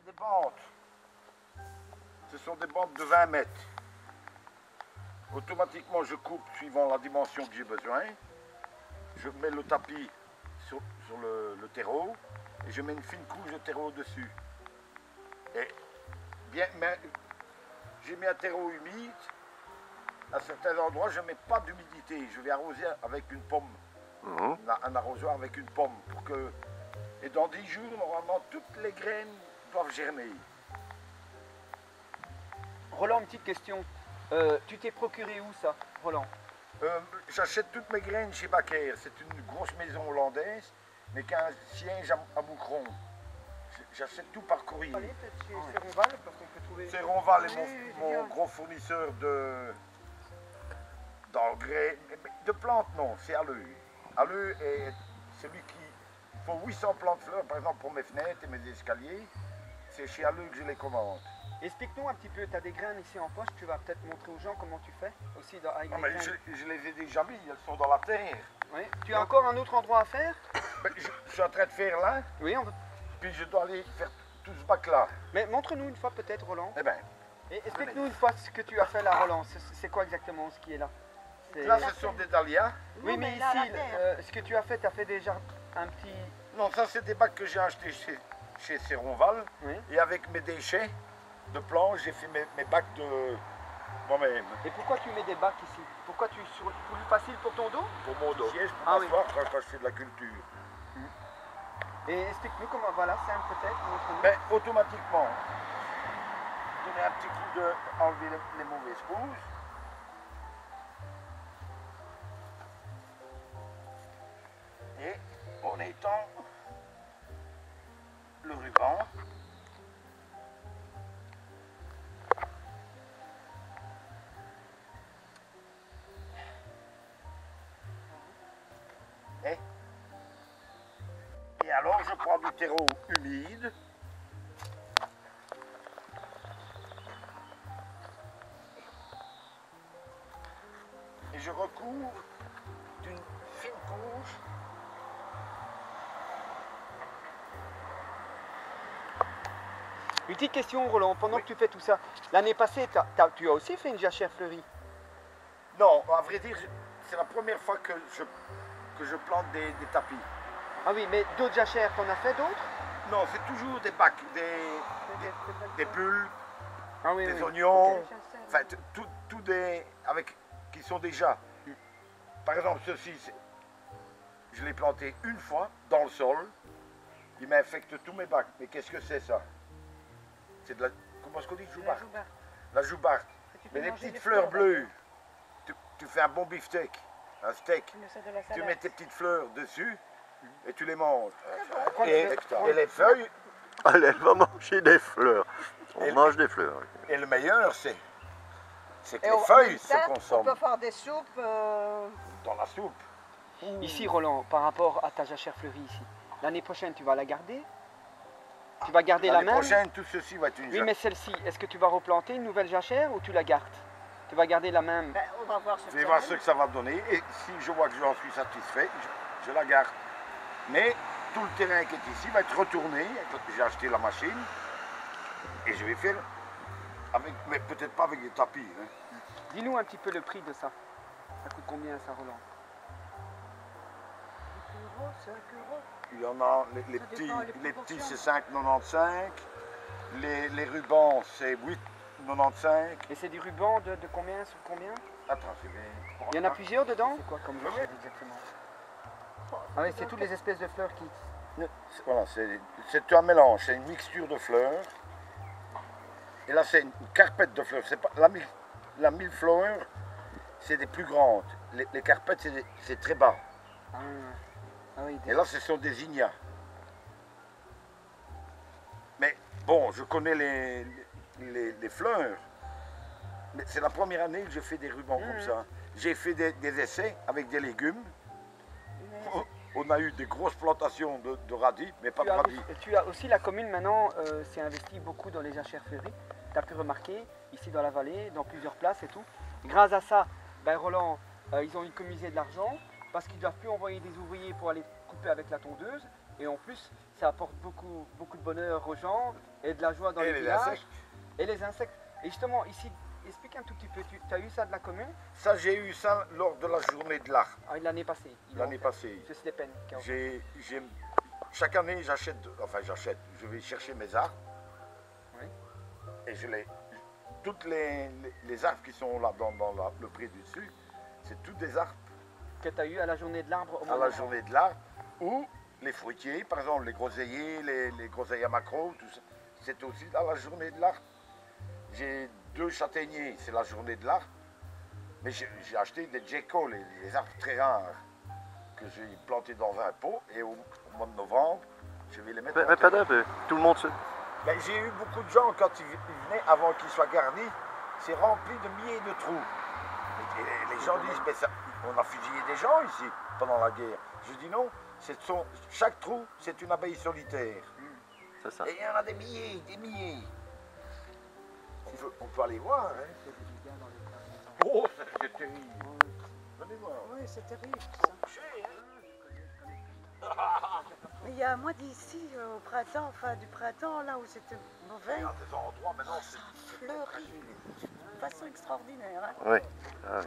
des bandes. Ce sont des bandes de 20 mètres. Automatiquement, je coupe suivant la dimension que j'ai besoin. Je mets le tapis sur le terreau et je mets une fine couche de terreau dessus. Et bien, mais j'ai mis un terreau humide. À certains endroits, je ne mets pas d'humidité. Je vais arroser avec une pomme. Un arrosoir avec une pomme. Pour que... Et dans 10 jours, normalement, toutes les graines doivent germer. Roland, une petite question. Tu t'es procuré où ça, Roland? J'achète toutes mes graines chez Bakker. C'est une grosse maison hollandaise, mais qui a un siège à Moucron. J'achète tout par courrier. Allez, peut-être chez Serronval, parce qu'on peut trouver... Serronval est mon gros fournisseur d'engrais. De plantes, non, c'est Alleux. Alleux est celui qui... Il faut 800 plantes fleurs, par exemple, pour mes fenêtres et mes escaliers. C'est chez Alleux que je les commande. Explique-nous un petit peu, tu as des graines ici en poche, tu vas peut-être montrer aux gens comment tu fais aussi avec Non, les mais graines. je les ai déjà mis, elles sont dans la terre. Oui. Tu as encore un autre endroit à faire? Je suis en train de faire là, Oui, puis je dois aller faire tout ce bac-là. mais montre-nous une fois peut-être, Roland. Eh bien, Et explique-nous une fois ce que tu as fait là, Roland. C'est quoi exactement ce qui est là? là, ce sont des dahlias. Oui, mais ici, ce que tu as fait déjà un petit... Non, ça, c'est des bacs que j'ai achetés chez Serronval. Oui. Et avec mes déchets de planches, j'ai fait mes bacs de moi-même. Et pourquoi tu mets des bacs ici? Pourquoi tu... Plus facile pour ton dos? Pour mon dos. Siège pour Ah m'asseoir quand je fais de la culture. Et explique-nous comment, voilà, simple peut-être, montre-nous. Ben, automatiquement, donner un petit coup de enlever les mauvaises couches. Et on étend le ruban. Et alors je prends du terreau humide. Et je recouvre d'une fine couche. Une petite question, Roland, pendant que tu fais tout ça, l'année passée, tu as aussi fait une jachère fleurie? Non, à vrai dire, c'est la première fois que je plante des tapis. Ah oui, mais d'autres jachères, t'en as fait d'autres? Non, c'est toujours des bacs, des bulles, Ah oui, des oui. oignons, Ok. enfin tout des qui sont déjà. Par exemple, ceci, je l'ai planté une fois dans le sol. Il m'infecte tous mes bacs. Mais qu'est-ce que c'est ça? C'est de la. Comment est-ce qu'on dit joubarte? La joubarte. Mais les petites fleurs bleues. Tu fais un bon beefsteak, un steak. Tu mets tes petites fleurs dessus et tu les manges. Et les feuilles. Allez, elle va manger des fleurs. On mange des fleurs. Et le meilleur, c'est que les feuilles se On consomment peut faire des soupes. dans la soupe. Ici, Roland, par rapport à ta jachère fleurie ici, l'année prochaine, tu vas la garder? Tu vas garder la L'année même? prochaine, tout ceci va être une Oui, jachère. mais celle-ci, est-ce que tu vas replanter une nouvelle jachère ou tu la gardes? Tu vas garder la même? Ben, on va voir ce Je que vais ça voir donne. ce que ça va donner et si je vois que j'en suis satisfait, je la garde. Mais tout le terrain qui est ici va être retourné. J'ai acheté la machine et je vais faire avec, mais peut-être pas avec des tapis. Hein. Dis-nous un petit peu le prix de ça. Ça coûte combien ça, Roland? 5 euros. Il y en a les Ça petits, dépend, les les proportions. petits c'est 5,95. Les rubans c'est 8,95. Et c'est du ruban de combien sur combien? Attends, je vais. Il y en a plusieurs dedans? C'est quoi comme jachère exactement? Ah oui, c'est toutes les espèces de fleurs qui... Voilà, c'est un mélange, c'est une mixture de fleurs. Et là, c'est une carpette de fleurs. C'est pas la millefleur, c'est des plus grandes. Les carpettes, c'est très bas. Ah, ah oui, Et là, ce sont des ignas. Mais bon, je connais les fleurs. Mais c'est la première année que je fais des rubans comme ça. J'ai fait des essais avec des légumes. On a eu des grosses plantations de radis, mais pas de radis. Tu as aussi la commune maintenant s'est investie beaucoup dans les jachères fleuries. Tu as pu remarquer ici dans la vallée, dans plusieurs places et tout. Grâce à ça, ben Roland, ils ont économisé de l'argent parce qu'ils ne doivent plus envoyer des ouvriers pour aller couper avec la tondeuse. Et en plus, ça apporte beaucoup de bonheur aux gens et de la joie dans Et les les villages. insectes. Et les insectes. Et justement, ici, explique un tout petit peu. Tu as eu ça de la commune Ça, j'ai eu ça lors de la journée de l'art, l'année passée. l'année passée. C'est Stépen qui a Chaque année, je vais chercher mes arbres. Oui. Et toutes les arbres qui sont là dans le pré du dessus, c'est tous des arbres que tu as eu à la journée de l'arbre au à mois la de journée de l'arbre, ou les fruitiers, par exemple les groseilliers, les groseilles à macro, tout ça, c'est aussi à la journée de l'arbre. J'ai 2 châtaigniers, c'est la journée de l'arbre, mais j'ai acheté des geckos, les arbres très rares, que j'ai plantés dans un pot, et au mois de novembre, je vais les mettre Mais pas d'œuf, tout le monde se... Ben, j'ai eu beaucoup de gens, quand ils venaient, avant qu'ils soient garnis, c'est rempli de milliers de trous. Et les gens disent, mais on a fusillé des gens ici pendant la guerre. Je dis non, chaque trou, c'est une abeille solitaire. C'est ça. Et il y en a des milliers, des milliers. On peut aller voir. Hein. Oh, c'est terrible. Venez voir. Oui, c'est terrible ça. Mais il y a moi d'ici au printemps, fin du printemps, là où c'était mauvais, Il y a des endroits maintenant, ça fleurit d'une façon extraordinaire. Hein. Oui. Ah, oui.